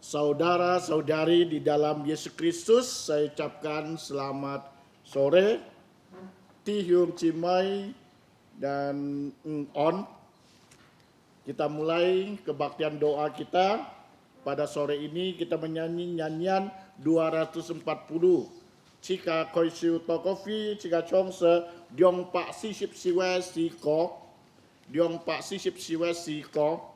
Saudara-saudari di dalam Yesus Kristus, saya ucapkan selamat sore. Tihyum Cimai dan On. Kita mulai kebaktian doa kita. Pada sore ini kita menyanyi nyanyian 240. Jika koisiu tokofi, jika chongse, diong pak sisip siwe siko, diong pak sisip siwe siko.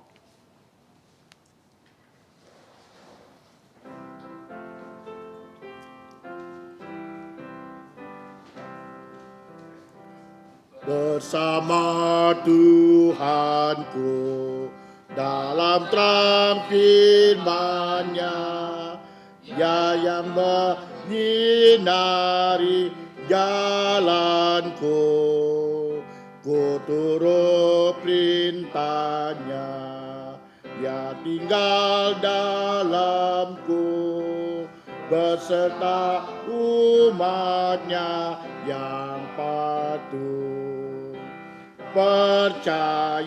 Bersama Tuhanku dalam terang firman-Nya, Dia yang menyinari jalanku, ku turut perintah-Nya, Dia tinggal dalamku, beserta umat-Nya yang patuh. Percayalah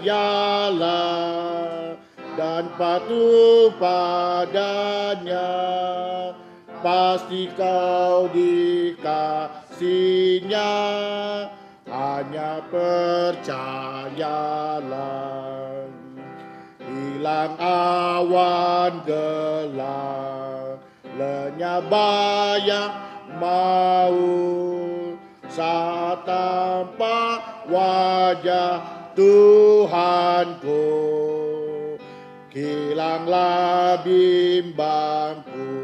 dan patuh padanya, pasti kau dikasihinya, hanya percayalah. Hilang awan gelap, lenyap bayang maut, saat tampak wajah Tuhanku, hilanglah bimbangku,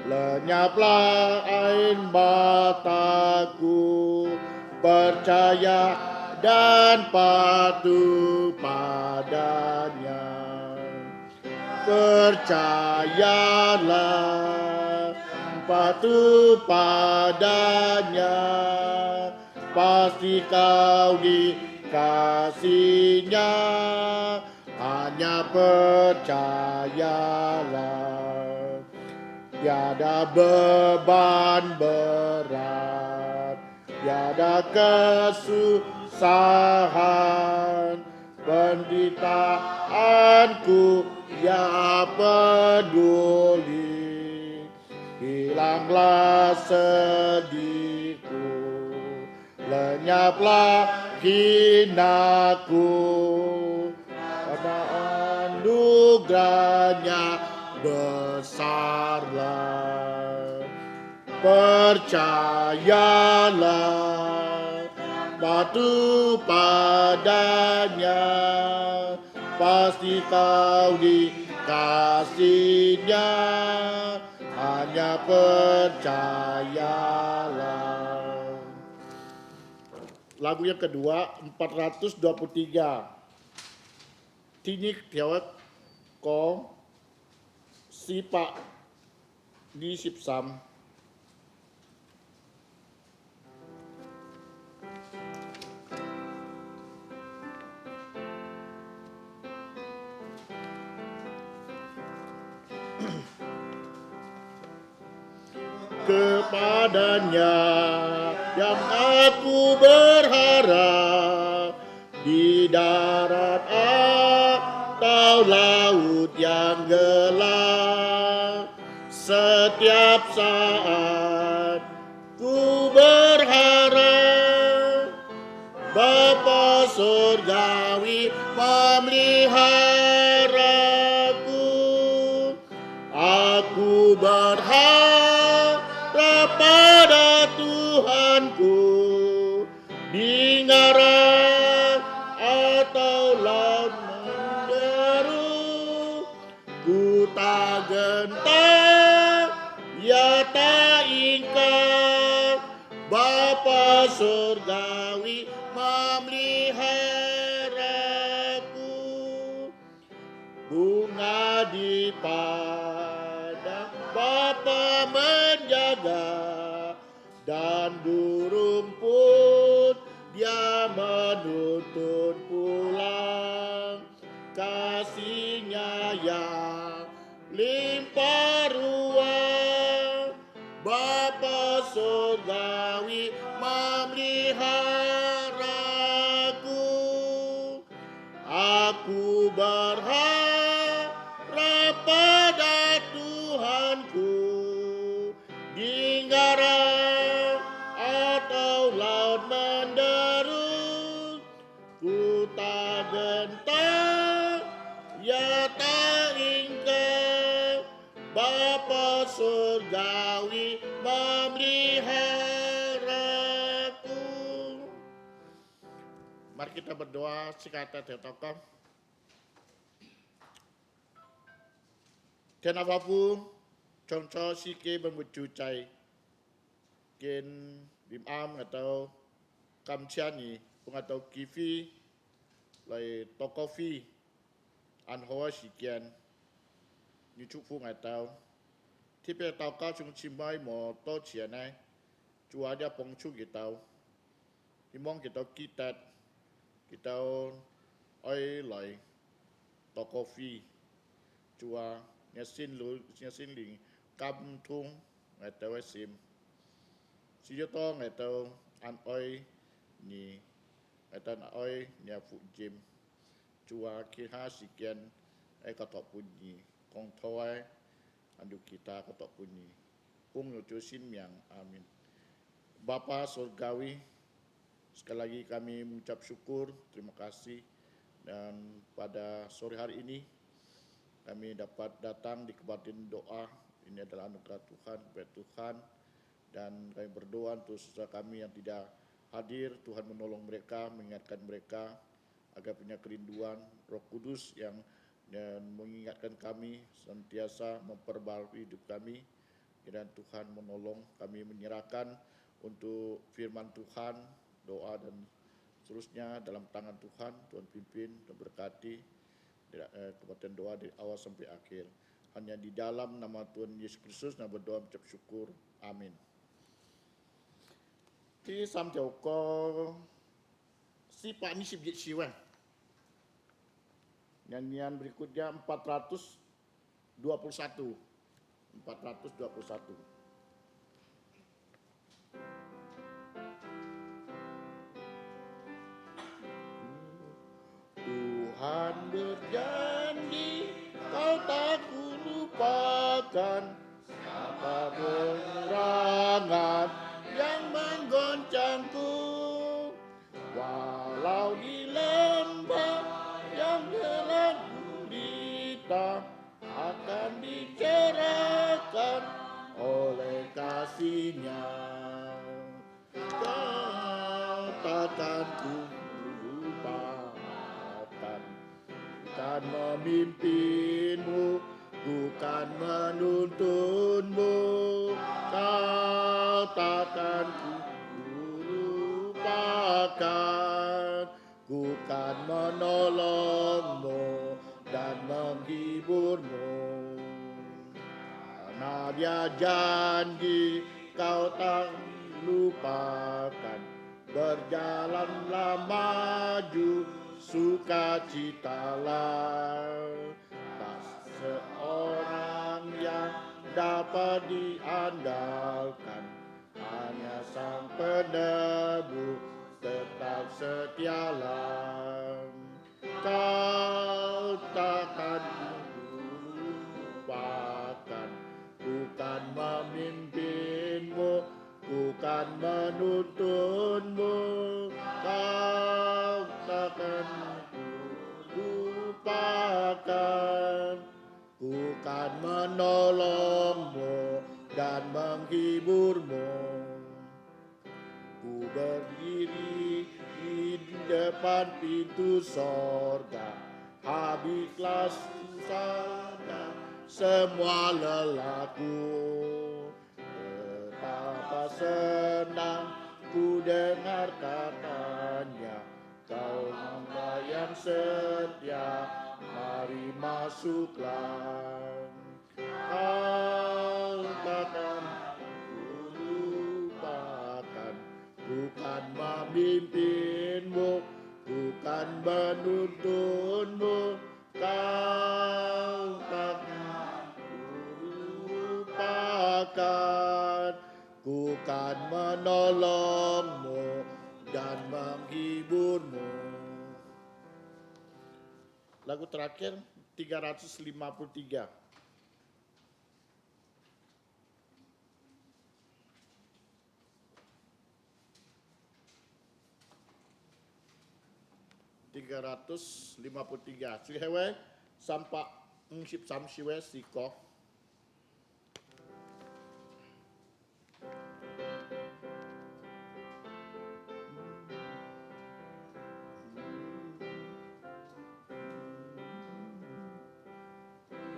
lenyaplah air mataku, percaya dan patuh padanya. Percayalah, patuh padanya, pasti kau dikasihinya, hanya percayalah. Tiada beban berat, tiada kesusahan, penderitaanku Dia peduli, hilanglah sedihku, lenyaplah hinaku, karena anugerah-Nya besarlah. Percayalah, patuh padanya, pasti kau dikasihinya, hanya percayalah. Lagu yang kedua 423. Tinik Tiawat Ko Sipa di Sipsam. Kepadanya yang aku berharap, di darat atau laut yang gelap, setiap saat ku berharap Bapa surgawi memeliharaku. Aku berharap pada Tuhanku, di darat atau laut menderu, ku tak gentar, ya tak ingkar, Bapa surgawi memeliharaku. Bunga di padang Bapa menjaga, dan burung pun Dia menuntun pulang. Kasih-Nya yang limpah ruah, Bapa surgawi memeliharaku. Aku berharap pada tak bentang, ya tak ingkar, Bapa surgawi memeliharaku. Mari kita berdoa sekata tokoh. Kenapa pun contoh sike bermucucai ken bim am atau kamciani atau kifi lai tokofi an hoa sikian nyucuk fu atau tipe tau kau chung chimai mo to chianai chua dia pongchu kita imong kita kitat kita oi lai tokofi chua nyasin ling kam tung atau sim si to atau an oi ni atau oi nya fu jim chua kiha sikian katok punyi kong toai andu kita katok punyi kung nutusin miang amin. Bapa surgawi, sekali lagi kami mengucap syukur, terima kasih, dan pada sore hari ini kami dapat datang di kebaktian doa. Ini adalah anugerah Tuhan, berkat Tuhan, dan kami berdoa untuk saudara kami yang tidak hadir. Tuhan menolong mereka, mengingatkan mereka agar punya kerinduan Roh Kudus yang mengingatkan kami senantiasa memperbarui hidup kami. Dan Tuhan menolong kami menyerahkan untuk firman Tuhan, doa dan seterusnya dalam tangan Tuhan. Tuhan pimpin dan berkati kebaktian doa dari awal sampai akhir. Hanya di dalam nama Tuhan Yesus Kristus dan berdoa mengucap syukur. Amin. Ti sam jau ko si Pak ni sibjit siwan. Nyanyian berikutnya 421. 421. Tuhan berjanji kau tak lupakan siapa gerangan yang menggoncangku, walau di lembah yang gelap gulita akan dicerahkan oleh kasih-Nya. Kau takkan ku lupakan, bukan memimpinmu, bukan menuntunmu. Kau takkan ku lupakan, bukan menolongmu dan menghiburmu. Karena Dia janji kau tak lupakan, berjalanlah maju, sukacitalah. Tak seorang yang dapat diandalkan, hanya Sang Penebus tetap setialah. Kau takkan lupakan, bukan memimpinmu, bukan menuntunmu. Kau takkan lupakan, bukan menolongmu dan menghiburmu. Ku berdiri di depan pintu sorga, habislah susahnya semua lelahku. Betapa senang ku dengar katanya, kau hamba yang setia, mari masuklah. Kau takkan lupakan, bukan memimpinmu, bukan menuntunmu. Kau takkan lupakan, bukan menolongmu dan menghiburmu. Lagu terakhir 353. 353. 353. Sihewe sampai 13 siwe siko.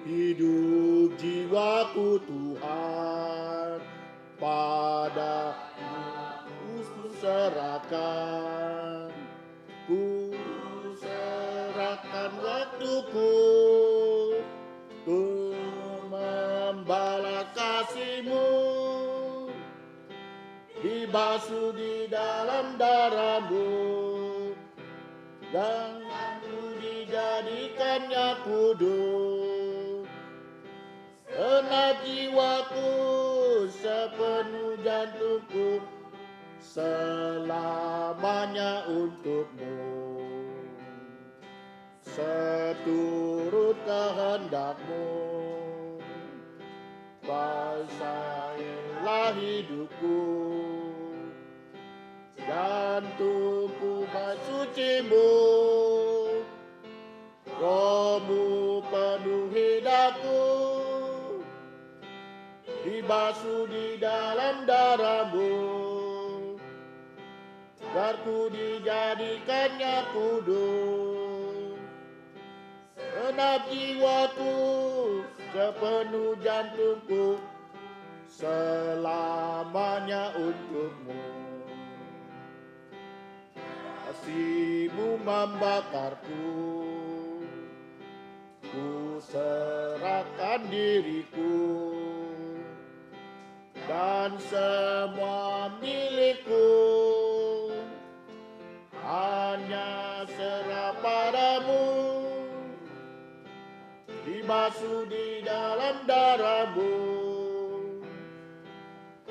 Hidup jiwaku Tuhan, padamu ku serahkan. Ku serahkan waktuku untuk membalas kasih-Mu, dibasuh di dalam darah-Mu, dan aku dijadikannya kudus. Genap jiwaku, sepenuh jantungku, selamanya untuk-Mu. Seturut kehendak-Mu, basahilah hidupku, jantungku bersuci-Mu. Roh-Mu penuhi daku, dibasuh di dalam darah-Mu, agar ku dijadikannya kudus. Genap jiwaku, sepenuh jantungku, selamanya untuk-Mu. Kasih-Mu membakarku, ku serahkan diriku, dan semua milikku hanya serah padamu, dibasuh di dalam darah-Mu,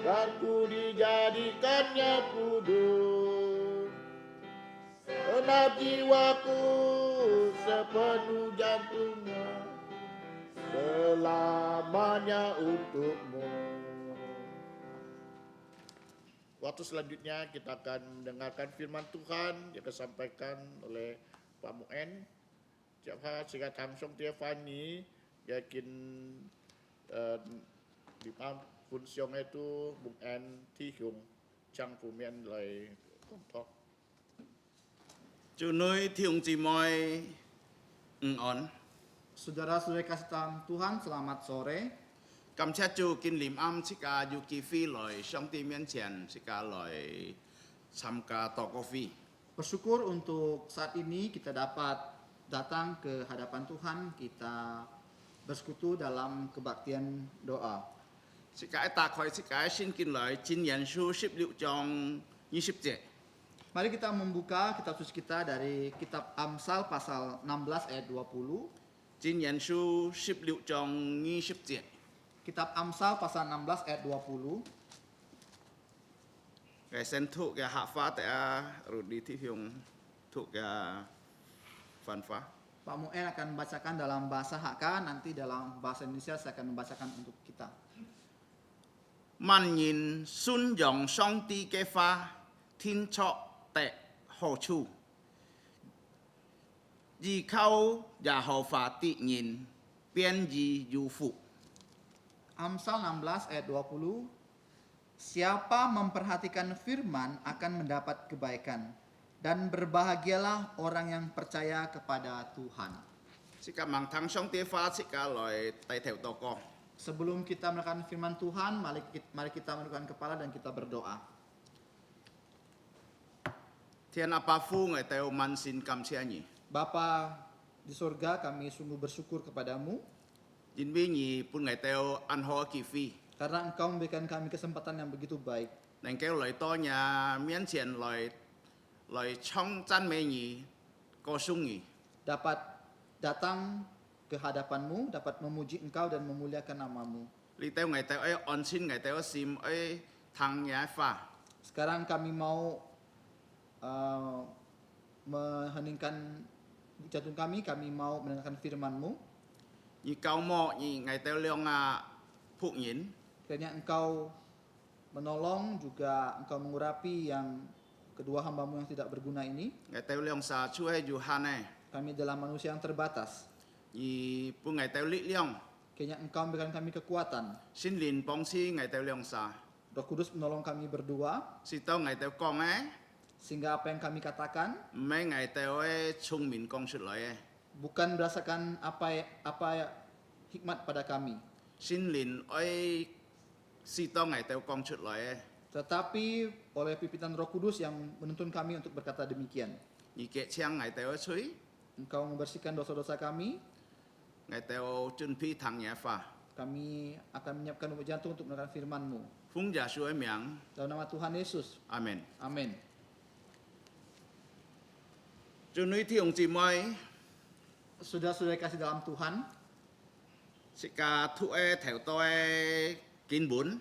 agar ku dijadikannya kudus. Genap jiwaku, sepenuh jantungnya, selamanya untuk-Mu. Waktu selanjutnya kita akan mendengarkan firman Tuhan yang disampaikan oleh Pak Muen. Siapa sehingga langsung Tiffany yakin di funsiong itu Bung En Thi Hyung Chang Pumien lời công tác. Chủ nuôi Thiung Cimoy On. Saudara-saudara kasih Tuhan, selamat sore. Cảm ơn chú kinh lim am sika yu kifi loi song ti mian chen sika loi samka tokofi. Bersyukur untuk saat ini kita dapat datang ke hadapan Tuhan, kita bersekutu dalam kebaktian doa. Sika ta khoi sika sin kin loi Jin Yan Shu 16章20节. Mari kita membuka kitab suci kita dari kitab Amsal pasal 16 ayat 20. Jin Yan Shu 16章20节. Kitab Amsal pasal 16 ayat 20. Cái sen thu cái hạ phá tại Rudi Thi Hyung thu cái Van Phá. Pak Muen akan membacakan dalam bahasa Hakka, nanti dalam bahasa Indonesia saya akan membacakan untuk kita. Man yin sun yong song ti ke fa tin chok te ho chu. Yi kau ya ho fa ti yin bian yi yu fu. Amsal 16 ayat 20. Siapa memperhatikan firman akan mendapat kebaikan, dan berbahagialah orang yang percaya kepada Tuhan. Sika mang thang song ti fa sika loi tai theo to ko. Sebelum kita melakukan firman Tuhan, mari kita menundukkan kepala dan kita berdoa. Thiên apa fu ngai teo man sin kam sia ni. Bapa di surga, kami sungguh bersyukur kepadamu Jin bi ni pun ngai teo an ho ki fi. karena Engkau memberikan kami kesempatan yang begitu baik. Nang keo loi to nya mian chen loi chong chan me ni ko sung ni. Dapat datang ke hadapan-Mu, dapat memuji Engkau dan memuliakan nama-Mu. Li teo ngai teo on sin ngai teo sim thang ya fa. Sekarang kami mau mengheningkan jantung kami mau mendengarkan firman-Mu. Ni kau mo ni ngai teo leong phuk yin. Kiranya Engkau menolong, juga Engkau mengurapi yang kedua hambamu yang tidak berguna ini. Ngày tao liang sa chu hai yu han này. Kami adalah manusia yang terbatas. Yi pu ngày tao li liang. Kiranya Engkau memberikan kami kekuatan. Xin lin bong si ngày tao liang sa. Roh Kudus menolong kami berdua, Si tao ngày tao kong sehingga apa yang kami katakan mấy ngày tao chung min kong xuất lại. bukan berdasarkan apa hikmat pada kami, Xin lin si tao ngày tao kong xuất lại. tetapi oleh pimpinan Roh Kudus yang menuntun kami untuk berkata demikian. Yi kệ chiang ngày tao chui. Engkau membersihkan dosa-dosa kami. Ngày tao chuẩn bị thằng nhà pha. Kami akan menyiapkan lubuk jantung untuk mendengar firman-Mu. Phung giả suy miệng. Dalam nama Tuhan Yesus. Amen. Amin. Chúa nuôi thiong chỉ mới. Saudara-saudara kasih dalam Tuhan, Sika thu theo tôi kinh bún.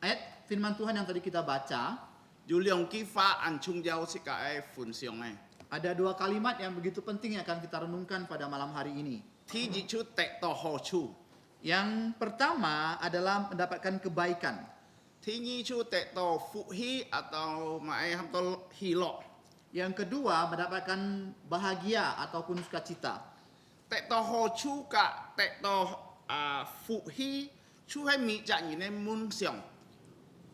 ayat firman Tuhan yang tadi kita baca, Yu liang ki pha an chung giao sika phun siong ada dua kalimat yang begitu penting yang akan kita renungkan pada malam hari ini. Thi ji chu tek to ho chu. Yang pertama adalah mendapatkan kebaikan. Thi nhi chu tek to fu hi atau mai ham to hi lo. Yang kedua mendapatkan bahagia ataupun sukacita. Tek to ho chu ka tek to fu hi chu hai mi ja ni ne mun siong.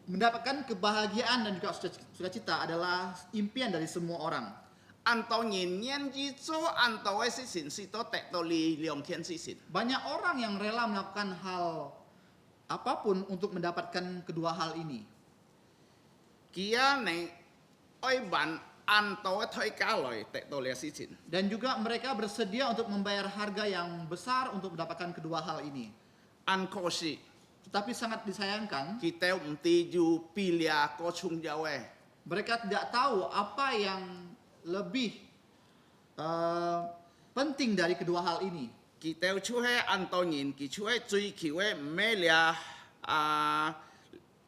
Mendapatkan kebahagiaan dan juga sukacita adalah impian dari semua orang. An to nyin nyen ji zo an to si sin si to tek to li liang thiên si sin. Banyak orang yang rela melakukan hal apapun untuk mendapatkan kedua hal ini. Kia ne oi ban an to thoi ka loi tek to le si sin. Dan juga mereka bersedia untuk membayar harga yang besar untuk mendapatkan kedua hal ini. An ko si Tetapi sangat disayangkan, kita mesti ju pilih ko chung giao mereka tidak tahu apa yang lebih penting dari kedua hal ini. Kita chu he an to nyin ki chu he chui ki we me lia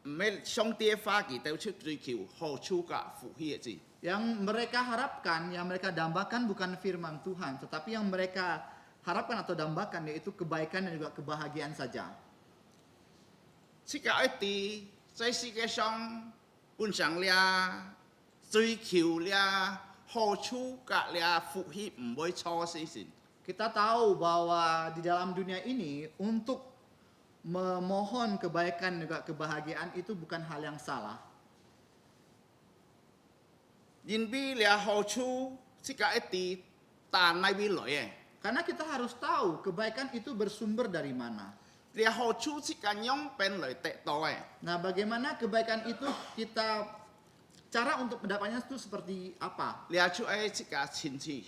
me song tie fa ki te chu chui ki ho chu ka fu hi ji. Yang mereka harapkan, yang mereka dambakan bukan firman Tuhan, tetapi yang mereka harapkan atau dambakan yaitu kebaikan dan juga kebahagiaan saja. Sika ti在世界上本上lia追求lia ho chu ka lia fu hi唔會錯事情。 Kita tahu bahwa di dalam dunia ini untuk memohon kebaikan dan juga kebahagiaan itu bukan hal yang salah. Yin bi lia ho chu sika ti ta nai bi loi Karena kita harus tahu kebaikan itu bersumber dari mana. Lia ho chu sika nyong pen loi tek to Nah, bagaimana kebaikan itu cara untuk mendapatnya itu seperti apa? Lia chu sika chin chi.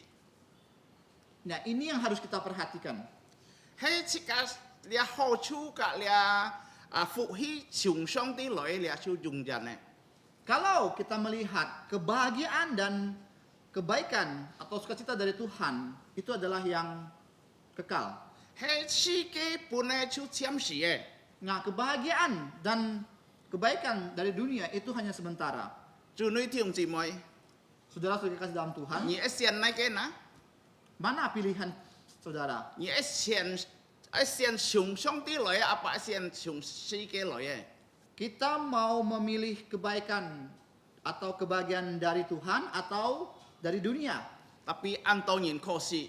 Nah, ini yang harus kita perhatikan. Hei sika lia ho chu ka lia fu hi chung song ti loi lia chu jung jan Kalau kita melihat kebahagiaan dan kebaikan atau sukacita dari Tuhan, itu adalah yang kekal. Hei si ke pune chu chiam si Nah, kebahagiaan dan kebaikan dari dunia itu hanya sementara. Chu nui thiong chi moi. Saudara-saudara kasih dalam Tuhan, Ni sian nai ke na. mana pilihan saudara? Ni sian chung song ti loi apa sian chung si ke loi Kita mau memilih kebaikan atau kebahagiaan dari Tuhan atau dari dunia? Tapi an to nyin ko si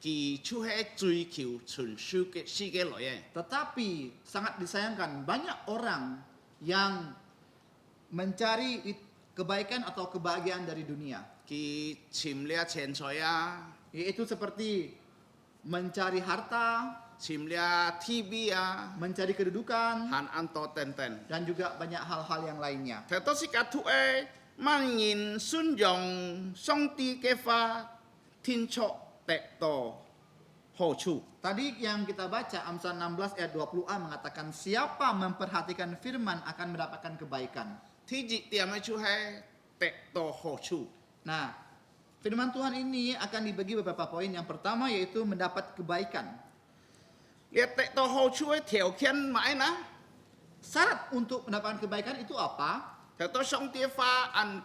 ki chu he chui kiu chun shu ke si ke loi Tetapi sangat disayangkan banyak orang yang mencari kebaikan atau kebahagiaan dari dunia, Ki chim lia chen choi yaitu seperti mencari harta, chim lia TV mencari kedudukan, han an to ten ten. dan juga banyak hal-hal yang lainnya. Theo to si ka thu man yin sun yong song ti ke fa tin cho tek to ho chu. Tadi yang kita baca Amsal 16 ayat 20a mengatakan siapa memperhatikan firman akan mendapatkan kebaikan. Thi ji tiam chu he tek to ho chu. Nah, firman Tuhan ini akan dibagi beberapa poin. Yang pertama yaitu mendapat kebaikan. Lia tek to ho chu theo kien mai na. Syarat untuk mendapatkan kebaikan itu apa? Theo to song ti fa an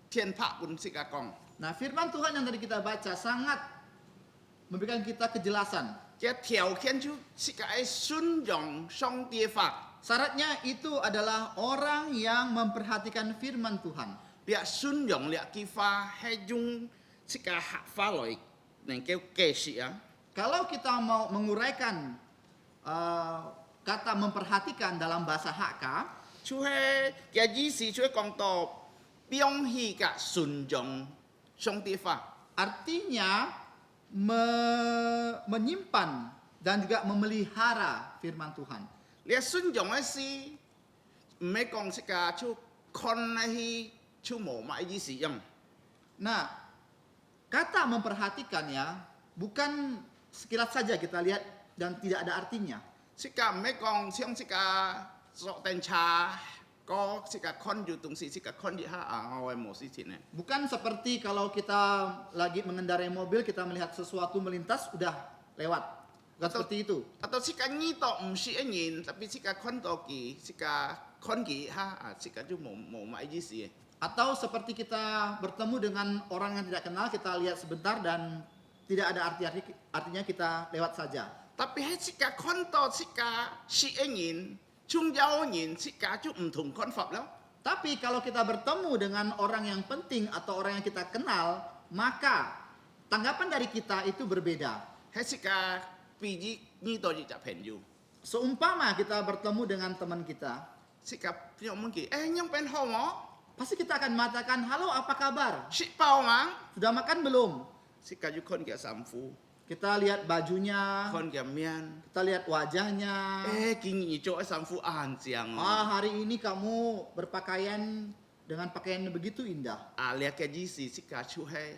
tien pa bun si ka kong. Nah, firman Tuhan yang tadi kita baca sangat memberikan kita kejelasan. Kia theo kien chu si ka sun yong song ti fa. Syaratnya itu adalah orang yang memperhatikan firman Tuhan. lia sun yong lia kifa hai jung sika hak fa loi neng kêu kê si á. Kalau kita mau menguraikan kata memperhatikan dalam bahasa Hakka, Chú hay cái gì gì chú hay con to biong hi cả sun yong song ti fa. artinya menyimpan dan juga memelihara firman Tuhan. Lia sun yong ấy si mấy con sika chú con này chú mổ mãi gì si yang. Nah, kata memperhatikan ya, bukan sekilas saja kita lihat dan tidak ada artinya. Sika mấy con siang sika sok tên cha có sika con ju tung si sika con di ha ngawai mo si sini. Bukan seperti kalau kita lagi mengendarai mobil, kita melihat sesuatu melintas, udah lewat. Bukan seperti itu. Atau sika ni to si angin tapi sika con to ki sika con ki ha sika ju mo mãi gì si. Atau seperti kita bertemu dengan orang yang tidak kenal, kita lihat sebentar dan tidak ada artinya kita lewat saja. Tapi hai sika con to sika si angin chung giao angin sika ju thùng con phập lắm. Tapi kalau kita bertemu dengan orang yang penting atau orang yang kita kenal, maka tanggapan dari kita itu berbeda. Hai sika piji ni to ji chap pen ju. Seumpama kita bertemu dengan teman kita, Sika nyong mungkin nyong pen ho mo pasti kita akan mengatakan, halo apa kabar? si pao mang Sudah makan belum? sika ju con kia samfu Kita lihat bajunya, con kia mian. kita lihat wajahnya. Kini chỗ samfu an siang. Hari ini kamu berpakaian dengan pakaian yang begitu indah. Alia ke jisi sika chu hai.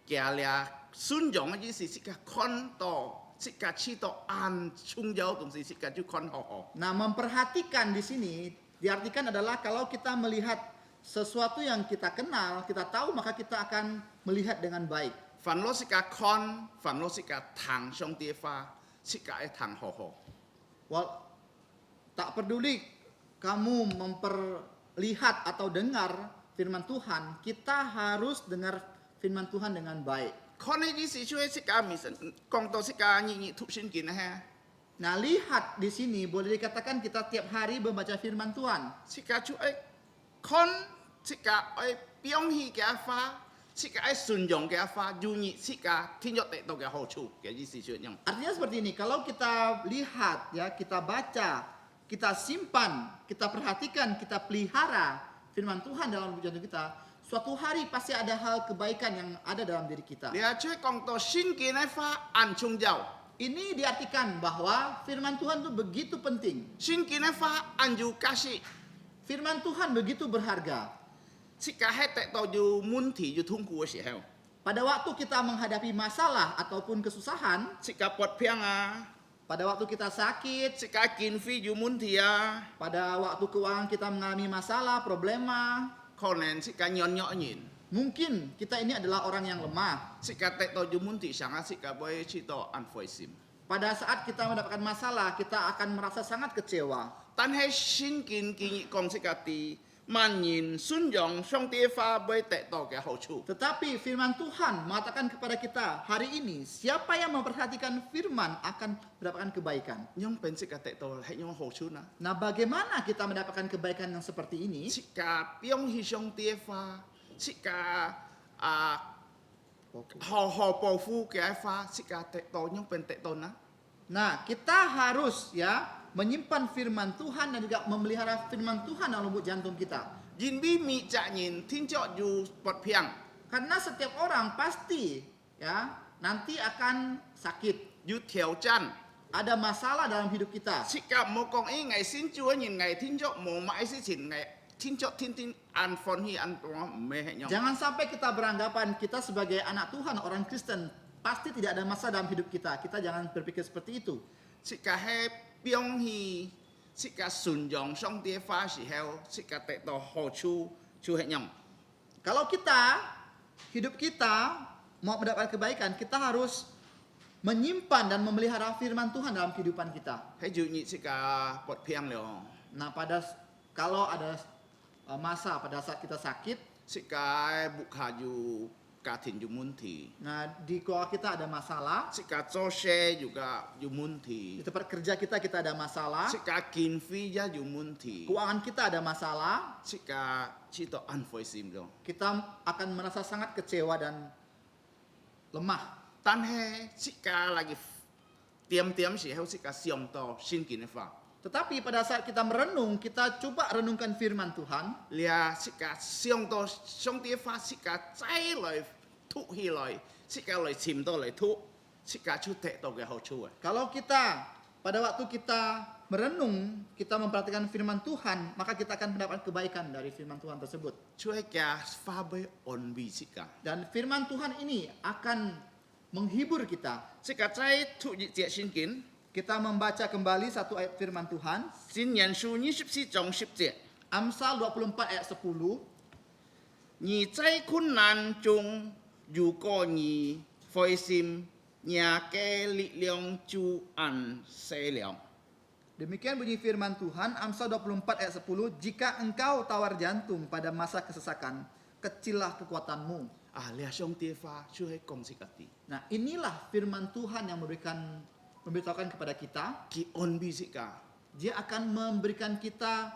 Kia alia sun jong jisi sika kon to sika chi to an chung jauh tung si sika ju kon ho ho. Nah, memperhatikan di sini diartikan adalah kalau kita melihat sesuatu yang kita kenal, kita tahu, maka kita akan melihat dengan baik. Fan lo sika kon, fan lo sika tang song tie fa, sika tang ho ho. Tak peduli kamu memperlihat atau dengar firman Tuhan, kita harus dengar firman Tuhan dengan baik. Kon ni jisi chu hai sika misen kong to sika ni tu shin kin ha. Nah, lihat di sini boleh dikatakan kita tiap hari membaca firman Tuhan. Sika chu ai kon sika ai piong hi kia fa, sika ai sun jong kia fa, junyi sika tinjok tek to kia ho chu kia jisi chu nyang. Artinya seperti ini, kalau kita lihat ya, kita baca, kita simpan, kita perhatikan, kita pelihara firman Tuhan dalam jantung kita, suatu hari pasti ada hal kebaikan yang ada dalam diri kita. Lia chu kong to shin kin ai fa an chung jauh. Ini diartikan bahwa firman Tuhan itu begitu penting. Shin kin ai fa an ju kasih. Firman Tuhan begitu berharga. Sika hai tek to ju mun thi ju thung ku si heo. Pada waktu kita menghadapi masalah ataupun kesusahan, Sika pot piang pada waktu kita sakit, sika kin fi ju mun thi pada waktu keuangan kita mengalami masalah, problema, konen sika nyon nyon nyin. mungkin kita ini adalah orang yang lemah. Sika tek to ju mun thi sang sika boy chi to an foi sim. Pada saat kita mendapatkan masalah, kita akan merasa sangat kecewa. Tan hai shin kin kin kong sika ti man yin sun jong song tie fa boy tek to kia ho chu. Tetapi firman Tuhan mengatakan kepada kita, hari ini siapa yang memperhatikan firman akan mendapatkan kebaikan. Nyong pen sika tek to hai nyong ho chu na. Nah, bagaimana kita mendapatkan kebaikan yang seperti ini? Sika piong hi song tie fa, sika ho ho po fu kia fa, sika tek to nyong pen tek to na. Nah, kita harus ya menyimpan firman Tuhan dan juga memelihara firman Tuhan dalam lubuk jantung kita. Jin bi mi cak nyin tin jok ju pot piang. Karena setiap orang pasti ya nanti akan sakit. Ju thiau chan. Ada masalah dalam hidup kita. Sika mo kong i ngai sin chua nyin ngai tin jok mo mai si chin ngai tin jok tin an fon hi an to me he nyong. Jangan sampai kita beranggapan kita sebagai anak Tuhan, orang Kristen, pasti tidak ada masalah dalam hidup kita. Kita jangan berpikir seperti itu. Sika he piong hi sika sun jong song tie fa si heo sika tek to ho chu chu he nyong. Kalau kita, hidup kita mau mendapatkan kebaikan, kita harus menyimpan dan memelihara firman Tuhan dalam kehidupan kita. He ju nyi sika pot piang lo. Nah, kalau ada masa pada saat kita sakit, Sika buka ju 家庭有问题， Nah, di keluarga kita ada masalah, 这个做事 juga 有问 di 题， tempat kerja kita ada masalah, 这个经费也有问题， keuangan kita ada masalah, 这个知道安灰心咯。 kita akan merasa sangat kecewa dan lemah. 但係這個嚟點時候，這個上到聖經嘅話， Tetapi pada saat kita merenung, kita coba renungkan firman Tuhan, 你啊，這個上到上帝話，這個再來吐起來，這個來潛到嚟吐，這個就得到嘅好處啊！ kalau kita pada waktu kita merenung, kita memperhatikan firman Tuhan, maka kita akan mendapat kebaikan dari firman Tuhan tersebut. 所以嘅花被安慰這個， Dan firman Tuhan ini akan menghibur kita. 這個再吐一節聖經， Kita membaca kembali satu ayat firman Tuhan, 箴言書24章10節， Amsal 24 ayat 10. 你在困難中，如果你灰心，你嘅力量就安息了。 Demikian bunyi firman Tuhan, Amsal 24 ayat 10, jika engkau tawar jantung pada masa kesesakan, kecillah kekuatanmu. 啊，你上帝話就係講這個啲， Nah, inilah firman Tuhan yang memberitahukan kepada kita, 佢安慰這個， dia akan memberikan kita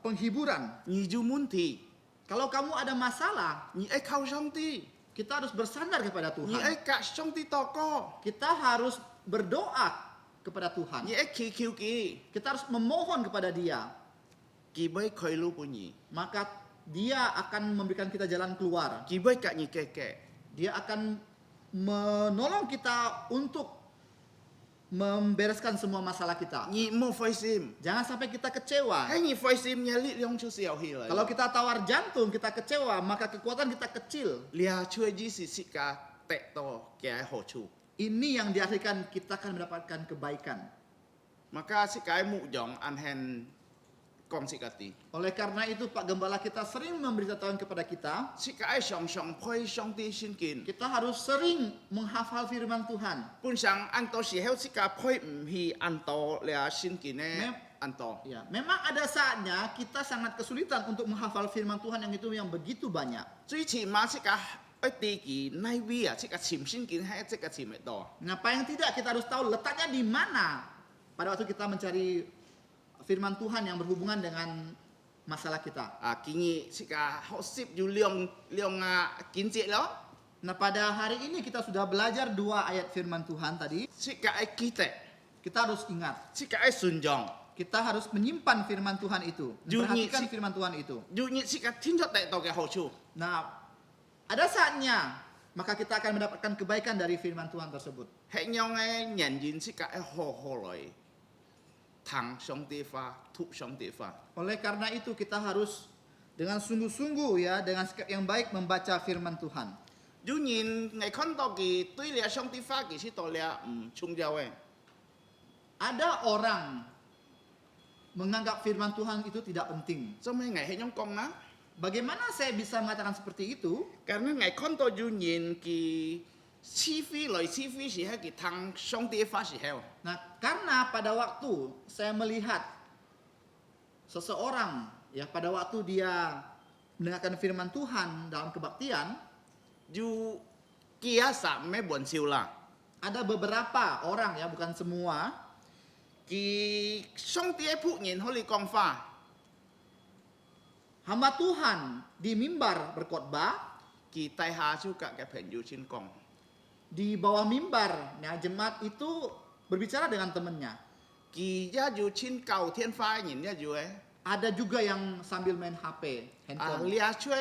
penghiburan. 你有問題， Kalau kamu ada masalah, 你愛靠上帝， kita harus bersandar kepada 你 Tuhan. 愛甲上帝禱告， Kita harus berdoa kepada Tuhan. 你愛祈求佢， Kita harus memohon kepada Dia. 佢會開路俾你， Maka Dia akan memberikan kita jalan keluar. 佢會甲你解決。 Dia akan menolong kita untuk membereskan semua masalah kita. 你冇灰心， Jangan sampai kita kecewa. 喺你灰心，你力量就消去了。 Kalau kita tawar jantung, kita kecewa, maka kekuatan kita kecil. 你啊，出於是這個得到嘅好處， Ini yang diartikan kita akan mendapatkan kebaikan. maka 這個牧養安hen講這個啲， Oleh karena itu Pak Gembala kita sering memberitahukan kepada kita, 這個常常配上帝聖經。 kita harus sering menghafal firman Tuhan. 本上按到時候，這個配唔係按到了聖經咧，按到。 Ya, memang ada saatnya kita sangat kesulitan untuk menghafal firman Tuhan yang begitu banyak. 最起碼這個一啲嘅內位啊，這個潛聖經係這個潛得到。 Nah, paling tidak kita harus tahu letaknya di mana pada waktu kita mencari firman Tuhan yang berhubungan dengan masalah kita. 啊，建議這個學習要兩見節咯， Nah, pada hari ini kita sudah belajar 2 ayat firman Tuhan tadi. 這個係記得， Kita harus ingat, 這個係順從。 kita harus menyimpan firman Tuhan itu, memperhatikan firman Tuhan itu. 要你這個聽咗得到嘅好處， Nah, ada saatnya maka kita akan mendapatkan kebaikan dari firman Tuhan tersebut. 係讓嘅人言這個係好好來聽上帝話，讀上帝話。 Oleh karena itu kita harus dengan sungguh-sungguh ya, dengan sikap yang baik membaca firman Tuhan. 有人係看到佢對了上帝話，其實到了唔重要嘅。 Ada orang menganggap firman Tuhan itu tidak penting. 做咩係咁講啦？ Bagaimana saya bisa mengatakan seperti itu? Karena ngài看到有人佢是非來是非時候，佢聽上帝話時候， Nah, karena pada waktu saya melihat seseorang ya pada waktu dia mendengarkan firman Tuhan dalam kebaktian, 要記實咩玩笑啦？ ada beberapa orang ya, bukan semua, 佢上帝嘅僕人可以講話， hamba Tuhan di mimbar berkhotbah, 佢底下就隔嘅朋友先講， di bawah mimbar, nah jemaat itu berbicara dengan temannya. 佢一要先教天花人一要嘅， Ada juga yang sambil main HP, 啊 handphone. 你出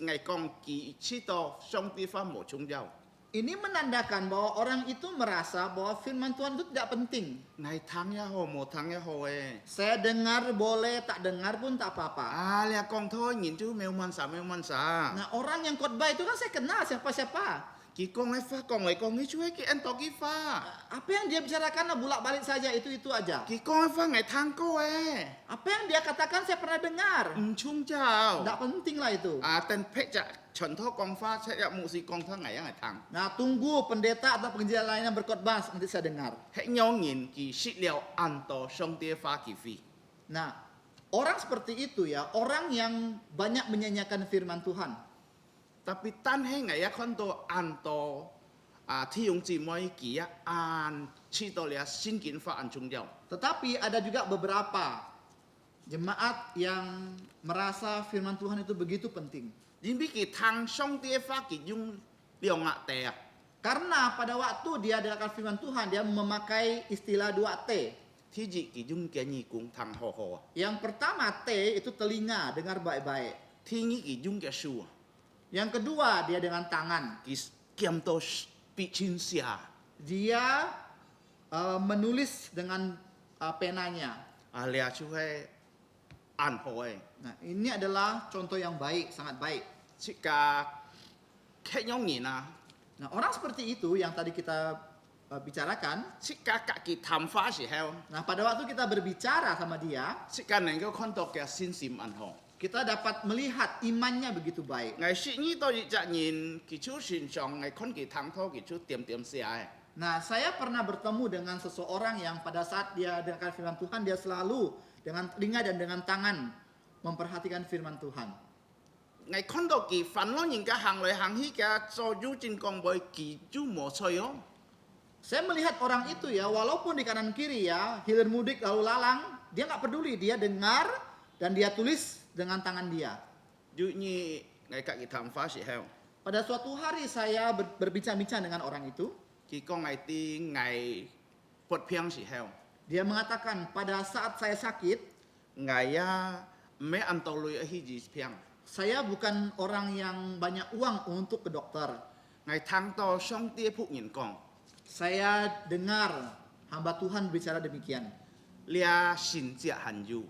ngài講佢知道上帝話冇重要， Ini menandakan bahwa orang itu merasa bahwa firman Tuhan itu tidak penting. ngài聽也好，冇聽也好嘅， Saya dengar boleh, tak dengar pun tak apa-apa. 啊你講拖人就冇問啥冇問啥， Nah, orang yang khotbah itu kan saya kenal siapa-siapa. 佢講嘅話講嚟講去，就係佢按到佢話。 Apa yang dia bicarakan bolak-balik saja itu aja. 佢講嘅話係聽過嘅， Apa yang dia katakan saya pernah dengar. 唔重要。 Tidak penting lah itu. 啊，但劈只傳統講法，出入牧師講法係一係聽， Nah, tunggu pendeta atau pengajian lainnya berkhotbah nanti saya dengar. 係讓人佢識了按到上帝話佢飛。 Nah, orang seperti itu ya, orang yang banyak menyanyiakan firman Tuhan. Tapi tan he ngai ya kon to an to thi yung chi moi ki ya an chi to lia sin kin fa an chung jiao. Tetapi ada juga beberapa jemaat yang merasa firman Tuhan itu begitu penting. Yin bi ki tang song tie fa ki yung liong a te ya. Karena pada waktu dia dengarkan firman Tuhan, dia memakai istilah 2T. Thi ji ki yung ke ni kung tang ho ho. Yang pertama T itu telinga, dengar baik-baik. Thi ni ki yung ke shu. Yang kedua dia dengan tangan. Ki kiam to pi chin sia. Dia menulis dengan penanya. Lia chu he an ho e. Nah, ini adalah contoh yang baik, sangat baik. Jika kenyong ni na, Nah, orang seperti itu yang tadi kita bicarakan. jika kak ki tam fa si heo, Nah, pada waktu kita berbicara sama dia, jika neng kau kontok ya sin sim an ho. kita dapat melihat imannya begitu baik. Ngai si ni to yi jak nyin ki chu sin chong ngai kon ki tang tho ki chu tiam tiam sia e. Nah, saya pernah bertemu dengan seseorang yang pada saat dia dengarkan firman Tuhan, dia selalu dengan telinga dan dengan tangan memperhatikan firman Tuhan. Ngai kontok ki fan lo nyin ka hang loi hang hi ka zo yu jin kong boy ki ju mo choi yo. Saya melihat orang itu ya, walaupun di kanan kiri ya, hilir mudik lalu lalang, dia nggak peduli, dia dengar dan dia tulis dengan tangan dia. Yu ni ngai kak ki tam fa si heo. Pada suatu hari saya berbincang-bincang dengan orang itu, Ki kong ngai ti ngai pot piang si heo. dia mengatakan pada saat saya sakit, Ngai ya me an to lui a hi ji piang. saya bukan orang yang banyak uang untuk ke dokter. Ngai tang to song tie phuk nyin kong. Saya dengar hamba Tuhan bicara demikian. Lia sin jia han yu.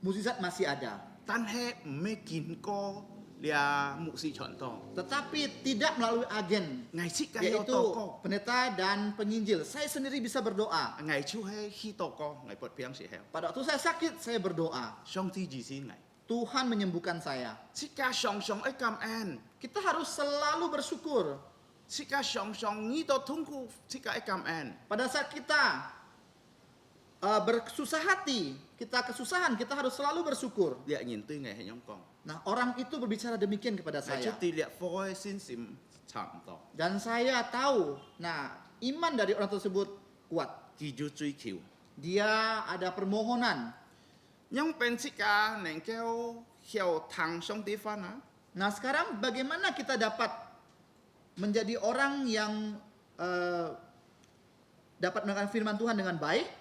Mukjizat masih ada, Tan he me kin ko lia mu si chon to. tetapi tidak melalui agen, Ngai si ka yo yaitu to ko. pendeta dan penginjil. Saya sendiri bisa berdoa. Ngai chu he hi to ko ngai pot piang si heo. Pada waktu saya sakit, saya berdoa. Song ti ji si ngai. Tuhan menyembuhkan saya. Sika song song ai kam an. Kita harus selalu bersyukur. Sika song song ni to tung ku sika ai kam an. Pada saat kita bersusah hati, kita kesusahan, kita harus selalu bersyukur. Lia nyin tu ngai he nyong kong. Nah, orang itu berbicara demikian kepada Ngai chu saya. ti lia foi sin sim cham to. Dan saya tahu, nah, iman dari orang tersebut kuat. Ki ju cui kiu. Dia ada permohonan. Nyong pen sika neng keo hiao tang song ti fa na. Nah, sekarang bagaimana kita dapat menjadi orang yang dapat mendengar firman Tuhan dengan baik?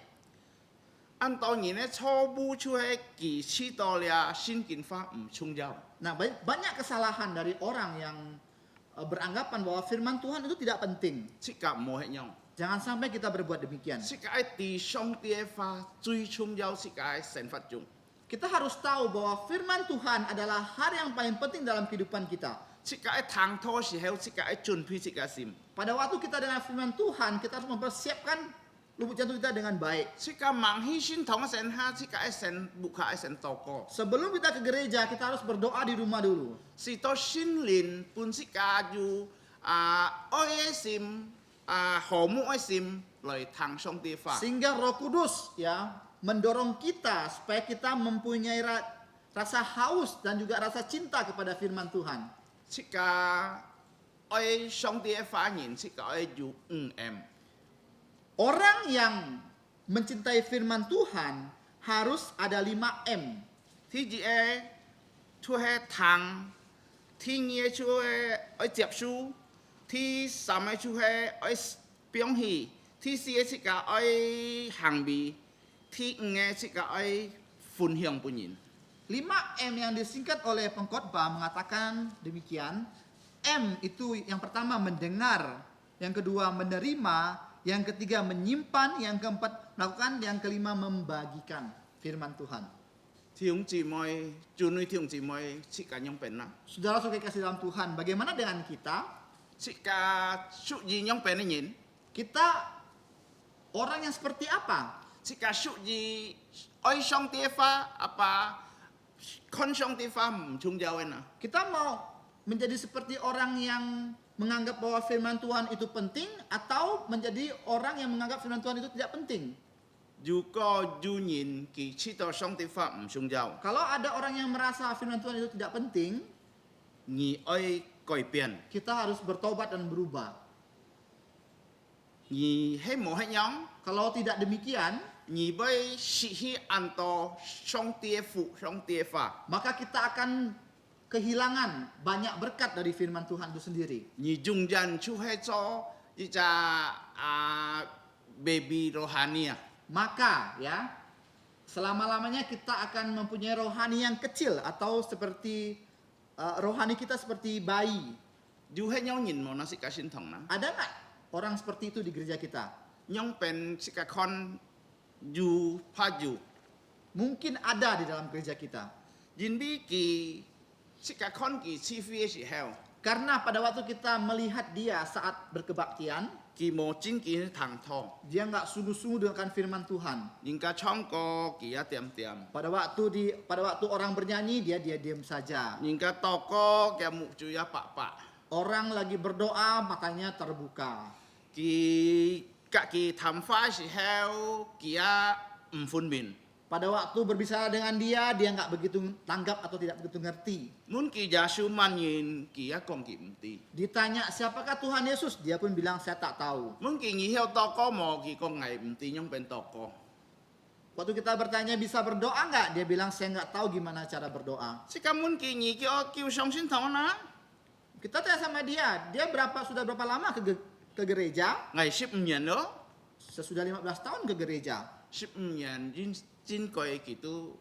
An to ni ne cho bu chu he ki chi to lia sin kin fa chung jiao. Nah, banyak kesalahan dari orang yang beranggapan bahwa firman Tuhan itu tidak penting. Sika mo he nyong. Jangan sampai kita berbuat demikian. Sika ai ti song tie fa cui chung jiao sika ai sen fat chung. Kita harus tahu bahwa firman Tuhan adalah hal yang paling penting dalam kehidupan kita. Sika ai tang tho si heu sika ai chun pi sika sim. Pada waktu kita dengar firman Tuhan, kita harus mempersiapkan lubuk jantung kita dengan baik. Sika mang hi sin thong sen ha sika ai sen buka ai sen to ko. Sebelum kita ke gereja, kita harus berdoa di rumah dulu. Si to sin lin pun sika ju oi sim ho mu ai sim loi tang song tie fa. Sehingga Roh Kudus ya mendorong kita supaya kita mempunyai rasa haus dan juga rasa cinta kepada firman Tuhan. Sika oi song tie fa nyin sika oi ju em. Orang yang mencintai firman Tuhan harus ada 5M. Thi ji e chu he tang thi ngie chu he oi jiap su thi sam ai chu he oi piong hi thi si e sika oi hang bi thi nge sika oi fun hiong punyin. 5M yang disingkat oleh pengkhotbah mengatakan demikian. M itu yang pertama mendengar, yang kedua menerima, yang ketiga menyimpan, yang keempat melakukan, yang kelima membagikan firman Tuhan. Thiung ji moi chu nui thiung ji moi sika nyong pen na. Saudara-saudara kasih dalam Tuhan, bagaimana dengan kita? Sika su ji nyong pen nyin. Kita orang yang seperti apa? Sika su ji oi song tie fa apa kon song tie fa chung jiao na. Kita mau menjadi seperti orang yang menganggap bahwa firman Tuhan itu penting atau menjadi orang yang menganggap firman Tuhan itu tidak penting? Ju ko ju nyin ki chi to song tie fa chung jiao. Kalau ada orang yang merasa firman Tuhan itu tidak penting, Ngi oi 改变， kita harus bertobat dan berubah. 而迄无迄样， Kalau tidak demikian, 而要失去按照上帝的福、上帝的法， maka kita akan kehilangan banyak berkat dari firman Tuhan itu sendiri. 而中间就迄做一只baby rohani啊， Maka ya, selama-lamanya kita akan mempunyai rohani yang kecil atau seperti rohani kita seperti bayi. 有迄样人无那是个心痛啦， Ada nggak orang seperti itu di gereja kita? 样เป็นสิกะคอนอยู่พาอยู่ Mungkin ada di dalam gereja kita. ยินดีกี่สิกะคอนกี่ชีฟิเอสิเฮล Karena pada waktu kita melihat dia saat berkebaktian, กี่โมจินกี่ทางทอง dia nggak sungguh-sungguh dengan firman Tuhan. ยิงกะช่องก็กี่อะเตรียมเตรียม Pada waktu orang bernyanyi dia diam saja. ยิงกะตอก็แกมุจุยะปะปะ Orang lagi berdoa matanya terbuka. กี่กะกี่ทำฟ้าสิเฮลกี่อะฟุนบิน Pada waktu berbicara dengan dia nggak begitu tanggap atau tidak begitu ngerti. มุนกี่ยาชูมันยินกี่อะกองกี่มุตี Ditanya siapakah Tuhan Yesus, dia pun bilang saya tak tahu. มุนกี่ยี่เฮลตอก็หมอกี่กองไงมุตียังเป็นตอก็ Waktu kita bertanya bisa berdoa nggak, dia bilang saya nggak tahu gimana cara berdoa. สิกะมุนกี่ยี่กี่อคิวชงชินทองนะ Kita tanya sama dia sudah berapa lama ke gereja? ไงชิบเมียนเนาะ Sesudah 15 tahun ke gereja. 10年真贵gitu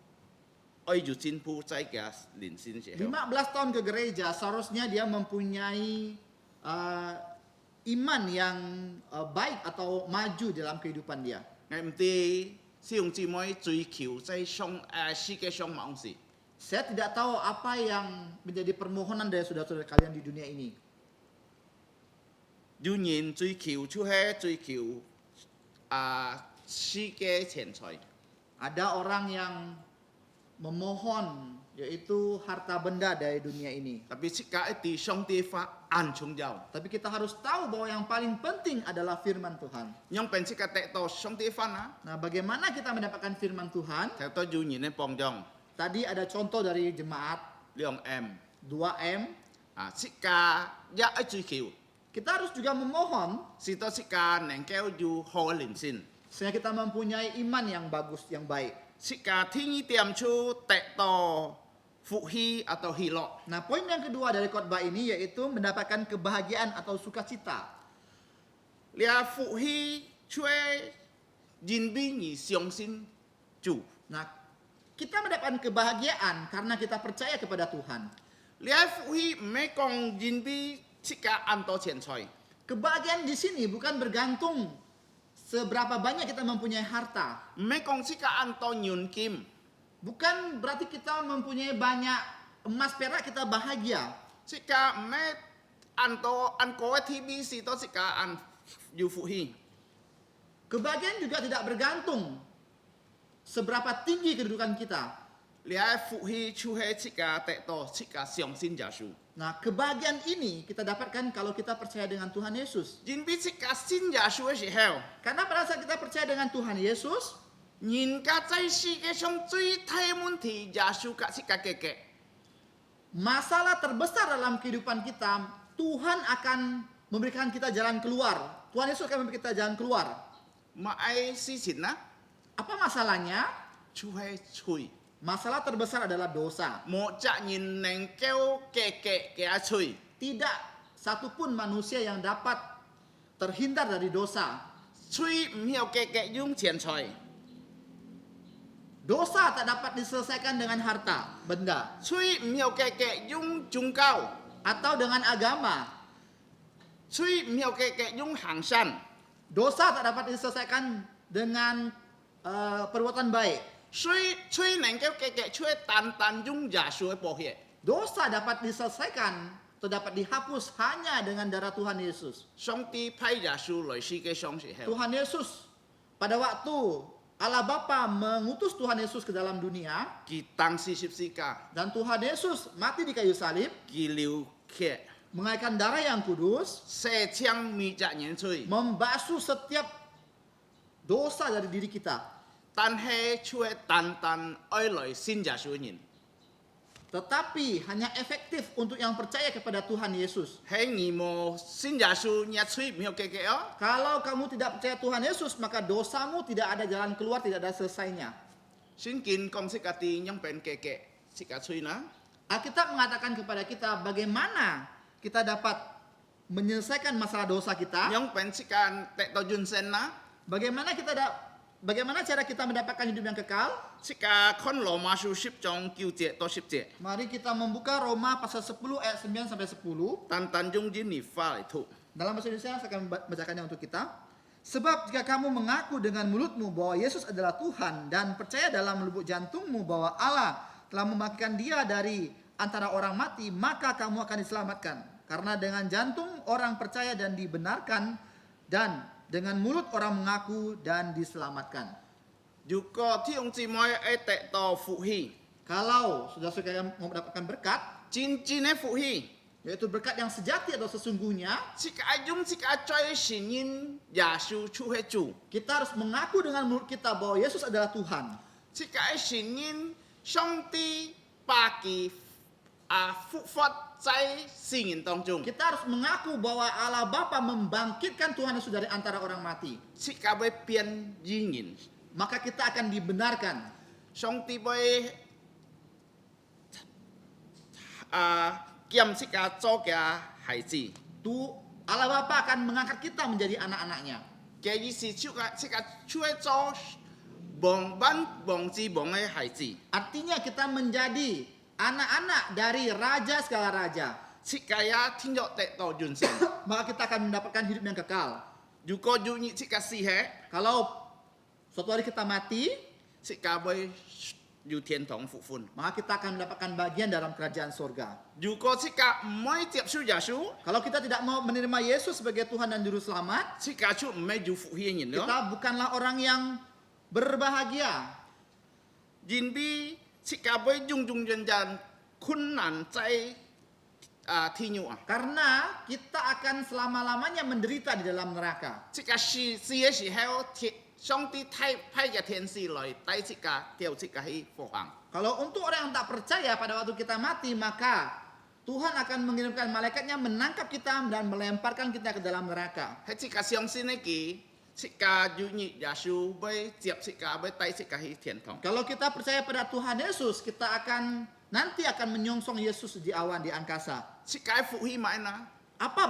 oi ju jin pu zai ga lin sin xie 15 tahun ke gereja, seharusnya dia mempunyai iman yang baik atau maju dalam kehidupan dia. ngai mti si yong ji moi zui kiu zai shong si ge shong maung si Saya tidak tahu apa yang menjadi permohonan dari saudara-saudara kalian di dunia ini. yu yin zui kiu chu he zui kiu si ge qian cai Ada orang yang memohon yaitu harta benda dari dunia ini. tapi si ka ti shong ti fa an chung yao Tapi kita harus tahu bahwa yang paling penting adalah firman Tuhan. yang pen si ka te to shong ti fa na Nah, bagaimana kita mendapatkan firman Tuhan? theo to yu yin ne pong jong Tadi ada contoh dari jemaat liong m 2M. si ka ya ai zui kiu Kita harus juga memohon si to si ka neng keo yu ho lin sin sehingga kita mempunyai iman yang bagus, yang baik. สิกาที่นี่เตรียมชูแตะต่อฟุฮีatau hilo Nah, poin yang kedua dari khotbah ini yaitu mendapatkan kebahagiaan atau sukacita. เรียฟุฮีช่วยยินบีนี่เสียงสินจู Nah, kita mendapatkan kebahagiaan karena kita percaya kepada Tuhan. เรียฟุฮีไม่กองยินบีสิกาอันโตเฉียนชอย Kebahagiaan di sini bukan bergantung seberapa banyak kita mempunyai harta. ไม่กองสิกาอันโตยุนกิม Bukan berarti kita mempunyai banyak emas perak kita bahagia. สิกาไม่อันโตอันโกวทีบีสิโตสิกาอันยูฟุฮี Kebahagiaan juga tidak bergantung seberapa tinggi kedudukan kita. เรียฟุฮีชูเฮสิกาแตะต่อสิกาเสียงสินยาชู Nah, kebahagiaan ini kita dapatkan kalau kita percaya dengan Tuhan Yesus. ยินบีสิกาสินยาชูเฉยเฮล Karena pada saat kita percaya dengan Tuhan Yesus, 人家在世界上最大問題，耶穌甲是甲嘅。 masalah terbesar dalam kehidupan kita, Tuhan akan memberikan kita jalan keluar. Tuhan Yesus akan memberikan kita jalan keluar. 嘛愛事情啦， Apa masalahnya? 就係吹， Masalah terbesar adalah dosa. 冇責人能夠嘅吹， Tidak satupun manusia yang dapat terhindar dari dosa. 吹唔曉嘅用錢財， Dosa tak dapat diselesaikan dengan harta, benda, 吹唔曉嘅用宗教， atau dengan agama. 吹唔曉嘅用行善， Dosa tak dapat diselesaikan dengan perbuatan baik. 吹能夠嘅吹單用耶穌嘅寶血， Dosa dapat diselesaikan atau dapat dihapus hanya dengan darah Tuhan Yesus. 上帝派耶穌來世界上時候， Tuhan Yesus pada waktu Allah Bapa mengutus Tuhan Yesus ke dalam dunia 佢當時十字架， dan Tuhan Yesus mati di kayu salib 佢流血， mengalirkan darah yang kudus 射槍滅責人吹。 membasuh setiap dosa dari diri kita. 但係卻單單愛來信耶穌嘅人， Tetapi hanya efektif untuk yang percaya kepada Tuhan Yesus. 喺你無信耶穌，你吹唔要嘅嘅哦。 Kalau kamu tidak percaya Tuhan Yesus, maka dosamu tidak ada jalan keluar, tidak ada selesainya. 先見講識家啲樣變嘅嘅，識家吹啦。 Alkitab mengatakan kepada kita bagaimana kita dapat menyelesaikan masalah dosa kita. 樣變識間得到人生啦。 Bagaimana cara kita mendapatkan hidup yang kekal? 識家看羅馬書10章9節到10節， Mari kita membuka Roma pasal 10 ayat 9 sampai 10. 單單用啲你法嚟讀。 Dalam bahasa Indonesia saya akan membacakannya untuk kita. Sebab jika kamu mengaku dengan mulutmu bahwa Yesus adalah Tuhan dan percaya dalam lubuk jantungmu bahwa Allah telah membangkitkan dia dari antara orang mati, maka kamu akan diselamatkan. Karena dengan jantung orang percaya dan dibenarkan, dan dengan mulut orang mengaku dan diselamatkan. 如果弟兄姊妹會得到福氣， Kalau saudara-saudara mau mendapatkan berkat, 真正嘅福氣， yaitu berkat yang sejati atau sesungguhnya, 識家用識家最承認耶穌出係主， kita harus mengaku dengan mulut kita bahwa Yesus adalah Tuhan. 識家承認上帝把佢復活在死人當中， Kita harus mengaku bahwa Allah Bapa membangkitkan Tuhan Yesus dari antara orang mati. 識家會變義人， Maka kita akan dibenarkan. 上帝會兼識家做嘅孩子， Allah Bapa akan mengangkat kita menjadi anak-anaknya. 嘅意思識家出係做忘班忘字忘嘅孩子， Artinya kita menjadi anak-anak dari raja segala raja. 識家也天咗得到人生。 Maka kita akan mendapatkan hidup yang kekal. 如果要你識家死係， Kalau suatu hari kita mati, 識家會要天堂復活。 maka kita akan mendapatkan bagian dalam kerajaan surga. 如果識家唔可以接受耶穌， Kalau kita tidak mau menerima Yesus sebagai Tuhan dan Juru Selamat, 識家就唔係要福氣嘅人咯。 kita bukanlah orang yang berbahagia. 因為識家會種種人人困難在天獄啊！ Karena kita akan selama-lamanya menderita di dalam neraka. 識家死嘅時候，上帝派嘅天使來帶識家掉識家去火行。 Kalau untuk orang yang tak percaya pada waktu kita mati, maka Tuhan akan mengirimkan malaikatnya menangkap kita dan melemparkan kita ke dalam neraka. 喺識家相信呢記，識家要你耶穌會接識家，會帶識家去天堂。 Kalau kita percaya pada Tuhan Yesus, kita nanti akan menyongsong Yesus di awan di angkasa. 識家福氣買啦， Apa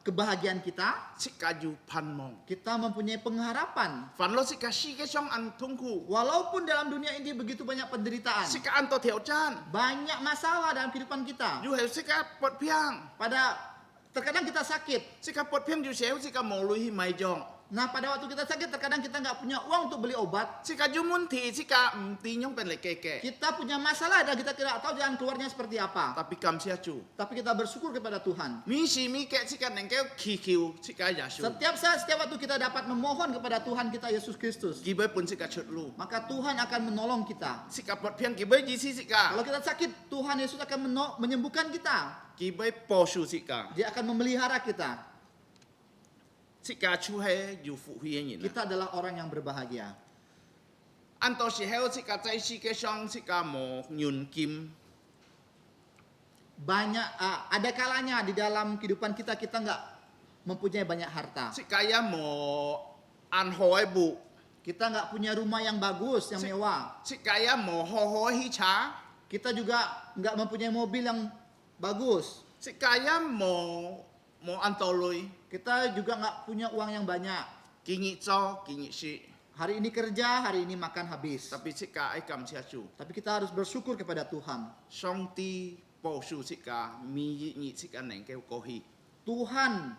kebahagiaan kita? 識家要盼望。 Kita mempunyai pengharapan. 凡落識家世界上很痛苦， Walaupun dalam dunia ini begitu banyak penderitaan, 識家很多挑戰， banyak masalah dalam kehidupan kita. 要係識家撥片， Terkadang kita sakit. 識家撥片要時候識家無類去買藥， Nah, pada waktu kita sakit, terkadang kita nggak punya uang untuk beli obat. 識家要問題，識家唔掂樣變嚟嘅， Kita punya masalah dan kita tidak tahu jalan keluarnya seperti apa. 特別感謝主。 Tapi kita bersyukur kepada Tuhan. 每時每刻識家能夠祈求識家耶穌， Setiap saat, setiap waktu kita dapat memohon kepada Tuhan kita Yesus Kristus, 基本本識家出路， maka Tuhan akan menolong kita. 識家撥片基本意思識家， Kalau kita sakit, Tuhan Yesus akan menyembuhkan kita. 基本保守識家， Dia akan memelihara kita. 識家出係要福氣嘅人。 Kita adalah orang yang berbahagia. 按到時候識家在世界上識家無現金， Ada kalanya di dalam kehidupan kita nggak mempunyai banyak harta. 識家也無安好嘅步， Kita nggak punya rumah yang bagus, yang mewah. 識家也無好好嘅汽車。 Kita juga nggak mempunyai mobil yang bagus. 識家也無按道類， Kita juga nggak punya uang yang banyak. 今日做今日食， Hari ini kerja, hari ini makan habis. 特別識家愛感謝主， Tapi kita harus bersyukur kepada Tuhan. 上帝保守識家，每日識家能夠過去。 Tuhan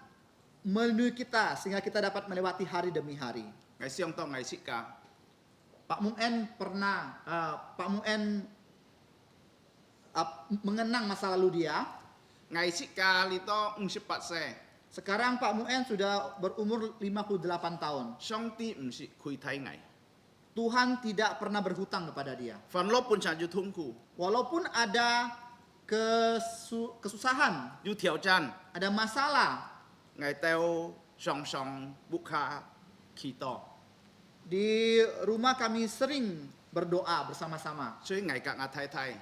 melindungi kita sehingga kita dapat melewati hari demi hari. 我相當愛識家， Pak Muen mengenang masa lalu dia. 愛識家你到58歲， Sekarang Pak Muen sudah berumur 58 tahun. 上帝唔是開睇愛， Tuhan tidak pernah berhutang kepada dia. 凡落本上要痛苦， Walaupun ada kesusahan, 要挑戰， ada masalah, 我都常常不卡祈禱， di rumah kami sering berdoa bersama-sama. 所以我甲我太太，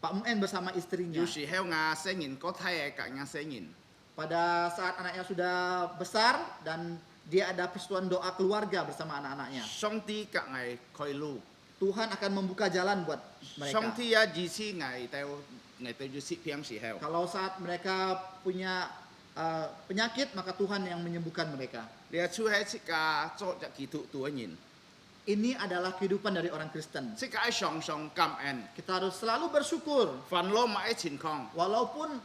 Pak Muen bersama istrinya. 有時候牙聲人個睇嘅牙聲人， Pada saat anaknya sudah besar dan dia ada persekutuan doa keluarga bersama anak-anaknya. 上帝隔係開路， Tuhan akan membuka jalan buat 上 mereka. 帝啊支持係對住疾病時候， Kalau saat mereka punya penyakit, maka Tuhan yang menyembuhkan mereka. 你係出喺出家做隻基督徒嘅人， Ini adalah kehidupan dari orang Kristen. 出家常常感恩， Kita harus selalu bersyukur 煩惱買情況， walaupun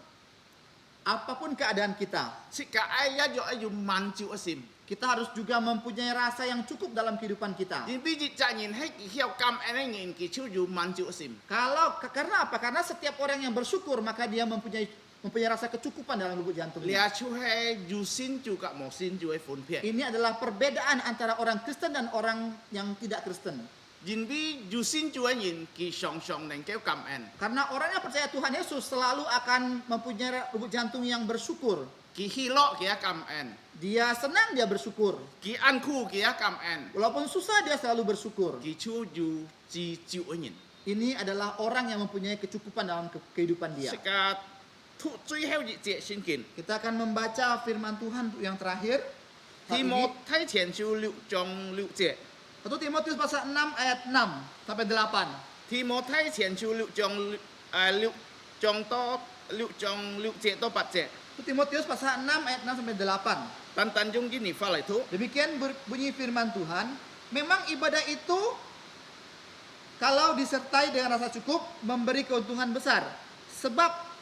apapun keadaan kita. 出家要滿足一心， Kita harus juga mempunyai rasa yang cukup dalam kehidupan kita. 因為責人係要感恩嘅人，佢就要滿足一心。 Karena apa? Karena setiap orang yang bersyukur maka dia mempunyai rasa kecukupan dalam lubuk 你 jantungnya. 係出係有信主กับ冇信主嘅分別， Ini adalah perbedaan antara orang Kristen dan orang yang tidak Kristen. 因為有信主嘅人，佢常常能夠感恩， Karena orang yang percaya Tuhan Yesus selalu akan mempunyai lubuk jantung yang bersyukur. 佢喜樂佢感恩， Dia senang, dia bersyukur. 佢安苦佢感恩， Walaupun susah, dia selalu bersyukur. 佢就要知足嘅人。 Ini adalah orang yang mempunyai kecukupan dalam kehidupan dia. 食家最後一節聖經， Kita akan membaca firman Tuhan yang terakhir. 提摩太前書6章6節， 1 Timotius pasal 6 ayat 6 sampai 8. 提摩太前書6章6節到8節， 1 Timotius pasal 6 ayat 6 sampai 8. 單用gini法嚟讀， Demikian bunyi firman Tuhan, memang ibadah itu kalau disertai dengan rasa cukup memberi keuntungan besar. Sebab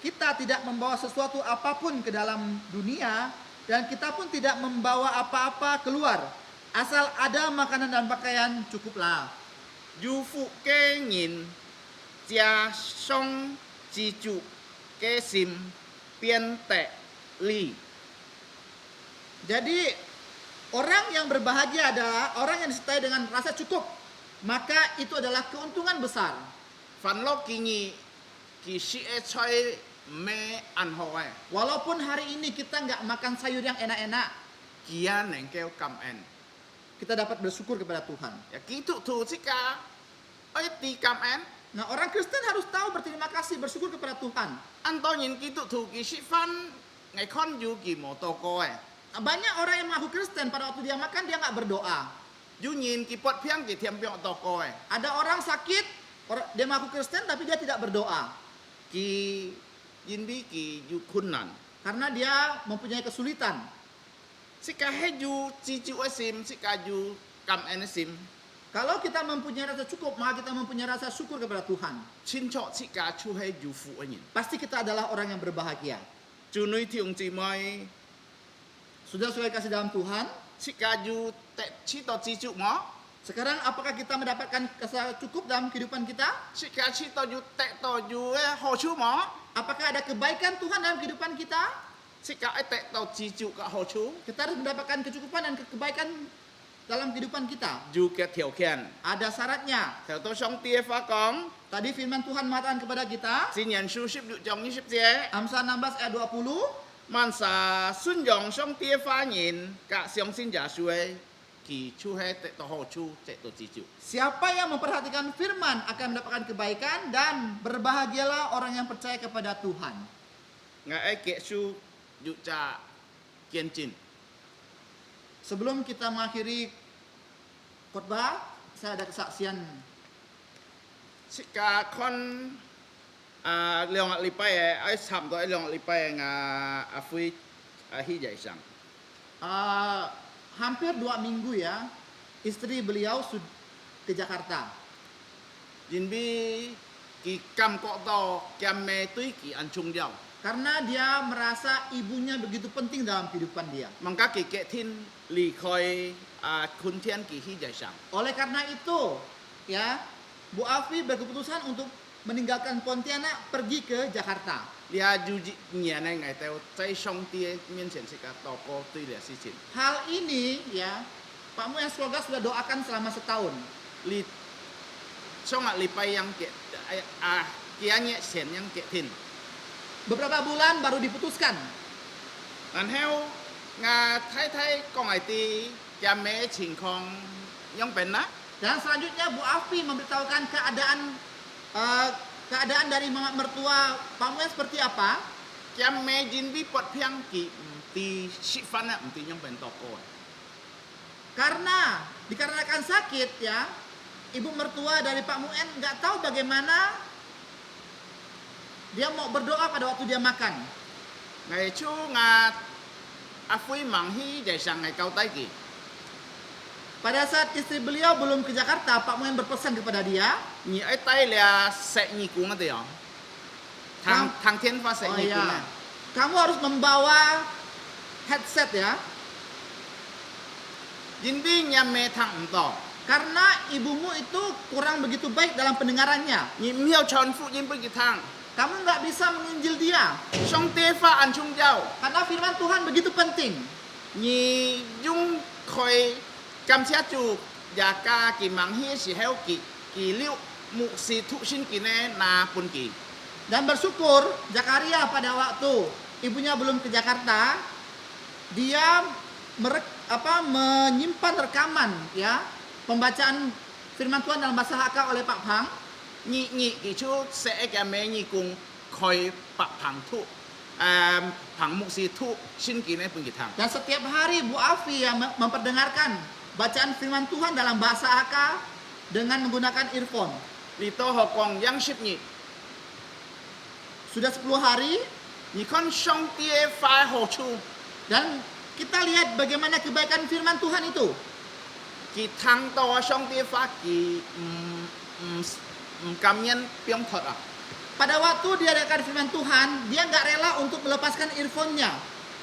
kita tidak membawa sesuatu apapun ke dalam dunia dan kita pun tidak membawa apa-apa keluar. Asal ada makanan dan pakaian cukuplah. 如父嘅人加上知足嘅心，變得利。 Jadi orang yang berbahagia adalah orang yang disertai dengan rasa cukup. Maka itu adalah keuntungan besar. 凡樂建議其實嘅菜咩安好嘅， Walaupun hari ini kita nggak makan sayur yang enak-enak, 佢能夠感恩。 kita dapat bersyukur kepada Tuhan. 呀，基督徒即個愛啲感恩， Nah, orang Kristen harus tahu berterima kasih, bersyukur kepada Tuhan. 按當然基督徒其實翻係看住佢冇禱告嘅， Nah, banyak orang yang mengaku Kristen pada waktu dia makan dia nggak berdoa. 有人佢不偏佢添邊禱告嘅， Ada orang sakit, dia mengaku Kristen tapi dia tidak berdoa 佢因為佢有困難， karena dia mempunyai kesulitan. 即個係有知足嘅心，即個有感恩嘅心， Kalau kita mempunyai rasa cukup, maka kita mempunyai rasa syukur kepada Tuhan. 清楚即個就係有福嘅人。 Pasti kita adalah orang yang berbahagia. 做女弟兄姊妹， Saudara-saudara kasih dalam Tuhan, 即個有得知道知足麼？ sekarang apakah kita mendapatkan rasa cukup dalam kehidupan kita? 即個知道有得到有嘅好處麼？ Apakah ada kebaikan Tuhan dalam kehidupan kita? 即個係得到知足嘅好處， Kita harus mendapatkan kecukupan dan kebaikan dalam kehidupan kita. 有嘅條件。 Ada syaratnya. 頭到上帝嘅法講， Tadi firman Tuhan mengatakan kepada kita, 箴言書16章20節， Amsal 16 ayat 20, 萬撒信仰上帝嘅法言，甲相信耶穌嘅，佢就係得到好處，得到知足。 siapa yang memperhatikan firman akan mendapatkan kebaikan dan berbahagialah orang yang percaya kepada Tuhan. 我愛結束要隻見證， Sebelum kita mengakhiri khotbah, saya ada kesaksian. 即個看兩個禮拜嘅，差唔多兩個禮拜嘅阿輝去日上， Hampir 2 minggu ya, istri beliau ke Jakarta. 因為佢感覺到佢妹對佢很重要， Karena dia merasa ibunya begitu penting dalam kehidupan dia. maka佢決定離開昆天佢去日上。 Oleh karena itu, ya, Bu Afi berkeputusan untuk meninggalkan Pontianak pergi ke Jakarta. 你啊，有一年嘅ngày頭在上帝面前是個禱告對嘅事情。 Hal ini ya, Pak Mu yang semoga sudah doakan selama setahun. 你上個禮拜yang kianya sen yang ketin， Beberapa bulan baru diputuskan. 然後我太太講係啲嘅咩情況樣變啦， Dan selanjutnya Bu Afi memberitahukan keadaan keadaan dari mertua Pak Muen seperti apa? แกแม่ยินวิปดเพียงกี่ตีชิฟันน่ะตียังเป็นตอกอน Karena dikarenakan sakit ya, ibu mertua dari Pak Muen nggak tahu bagaimana dia mau berdoa pada waktu dia makan. ไงชูงาอาฟุยมังฮีใจสั่งไงเกาไตกี่ Pada saat istri beliau belum ke Jakarta, Pak Muen berpesan kepada dia, นี่ไอ้ไตเลียเสกนี่กูงอะเดียวทางเทียนฟ้าเสก oh นี่กู ya, นะ kamu harus membawa headset ya, ยินดียังเมทางอุ่นต่อ karena ibumu itu kurang begitu baik dalam pendengarannya. ยิมเหี่ยวชอนฟุยิมไปกี่ทาง Kamu nggak bisa menginjil dia, ช่องเตี้ยฟ้าอันชุ่งเจ้า karena firman Tuhan begitu penting. นี่ยุ่งคอยกำเชียจูอยากกากี่มังฮีสิเฮลกี่ลิ้วมุสีทุชินกี่แน่นาปุนกี่ Dan bersyukur Zakaria pada waktu ibunya belum ke Jakarta, dia menyimpan rekaman ya pembacaan firman Tuhan dalam bahasa Hakka oleh Pak Phang. นี่กี่ชูเสกแกเมนี่กุงคอยปะผังทุผังมุสีทุชินกี่แน่ปุนกี่ทาง Dan setiap hari Bu Afi yang memperdengarkan bacaan firman Tuhan dalam bahasa Hakka dengan menggunakan earphone. ลีโตหอกองยังชิบนี่ Sudah 10 hari นี่ค่อนช่องเตี้ยฟ้าโหชู dan kita lihat bagaimana kebaikan firman Tuhan itu. กี่ทางตัวช่องเตี้ยฟ้ากี่กำยันเปียงถอดอ่ะ Pada waktu dia dengarkan firman Tuhan, dia nggak rela untuk melepaskan earphone-nya.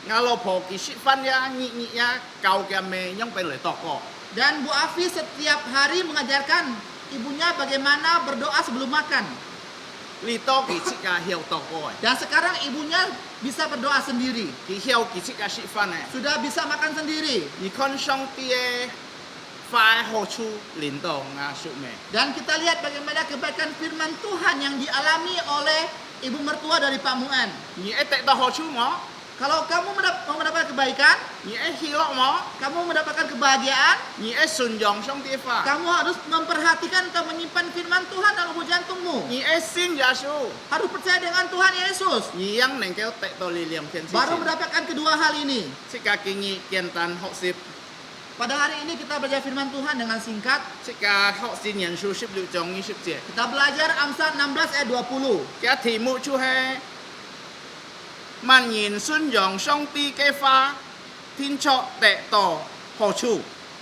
งาเราพอกี่ชิฟันยานี่ยาเกาแกเมยังเป็นเลยตอกอ Dan Bu Afi setiap hari mengajarkan ibunya bagaimana berdoa sebelum makan. ลีโตกี่ชิกาเหี่ยวตอกอ Dan sekarang ibunya bisa berdoa sendiri. กี่เหี่ยวกี่ชิกาชิฟันเนี่ย Sudah bisa makan sendiri. นี่ค่อนช่องเตี้ยฟ้าโหชูลินโตงาสุเม Dan kita lihat bagaimana kebaikan firman Tuhan yang dialami oleh ibu mertua dari Pak Muen. นี่ไอ้แต่ต่อโหชูหมอ Kalau kamu mau mendapat kebaikan, นี่ไอ้ฮีโร่หมอ kamu mendapatkan kebahagiaan, นี่ไอ้สุนยองช่องเตี้ยฟ้า kamu harus memperhatikan atau menyimpan firman Tuhan dalam lubuk jantungmu. นี่ไอ้สิ้นยาชู Harus percaya dengan Tuhan Yesus. นี่ยังหนึ่งแก้วแต่ตัวลีเลียมเทียนซิ Baru mendapatkan kedua hal ini. ชิกากิงีเกียนตัน60 Pada hari ini kita belajar firman Tuhan dengan singkat. ชิกา60ยันชู10จง27 Kita belajar Amsal 16 ayat 20. แกทีมุชูเฮมันยินสุนยองช่องตีแกฟ้าทินเชาะแต่ต่อโหชู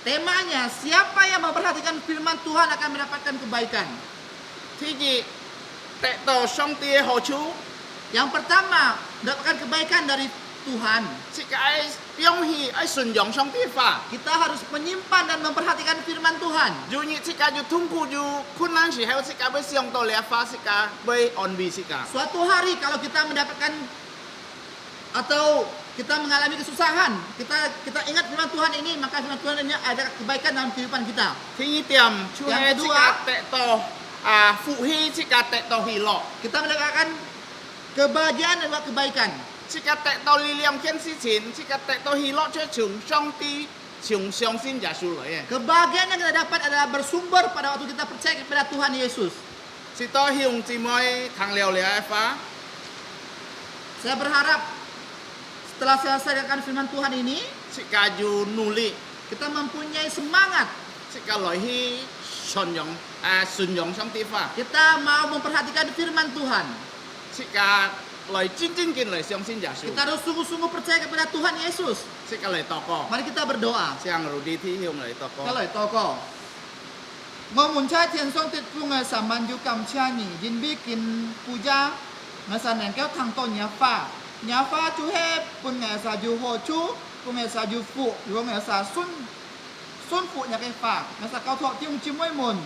Temanya, siapa yang memperhatikan firman Tuhan akan mendapatkan kebaikan. ที่จีแต่ต่อช่องตีโหชู Yang pertama, mendapatkan kebaikan dari Tuhan. ชิกาไอ้เปียงฮีไอ้สุนยองช่องตีฟ้า Kita harus menyimpan dan memperhatikan firman Tuhan. อยู่นี่ชิกาอยู่ทุ่งกูอยู่คุณนั่นสิเฮลชิกาไปเสียงตัวเลียฟ้าชิกาไปออนบีชิกา Suatu hari kalau kita mendapatkan atau kita mengalami kesusahan, kita ingat firman Tuhan ini, maka firman Tuhan ini ada kebaikan dalam kehidupan kita. ที่นี่เตรียมชูเฮชิกาแต่ต่อฟุฮีชิกาแต่ต่อฮีหลอก Kita mendapatkan kebahagiaan dan juga kebaikan. ชิกาแต่ต่อลีเลียมเขียนสิฉินชิกาแต่ต่อฮีหลอกช่วยฉุงช่องตีฉุงเซียงซินอย่าชูเลย Kebahagiaan yang kita dapat adalah bersumber pada waktu kita percaya kepada Tuhan Yesus. สิต่อฮิวงจีมอยทางเลียวเลียฟ้า Saya berharap setelah selesai dengan firman Tuhan ini, ชิกาอยู่นูลิ kita mempunyai semangat. ชิกาลอยฮีชนยองสุนยองช่องตีฟ้า Kita mau memperhatikan firman Tuhan. ชิกาลอยจิ้นจิ้นกินเลยเซียงซินอย่าชู Kita harus sungguh-sungguh percaya kepada Tuhan Yesus. ชิกาเลยตอกอ Mari kita berdoa. เสียงรู้ดีที่ฮิวงเลยตอกอ Kalau toko. Memuncai tian song tit punga saman ju kam cha ni jin bi kin puja ngasan en keo thang to nya fa chu he pun nga sa ju ho chu pun nga sa ju fu yu nga sa sun fu nya kai fa nga sa kao tho tiung chim moi mon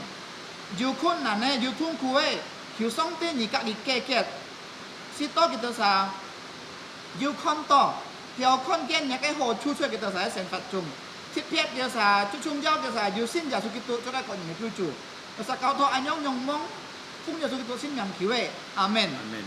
ju khun na ne ju thung kuwe hiu song te ni ka di ke ket si to kita sa ju khon to hiao khon gen nya kai ho chu chue kita sa sen fat chung thiết phép kia sa chú chung giao kia sa yêu xin giả su kitu cho đại còn những cứu chủ sa cao thọ anh nhong nhong mong phung giả su kitu xin nhằm cứu Amen. Amen.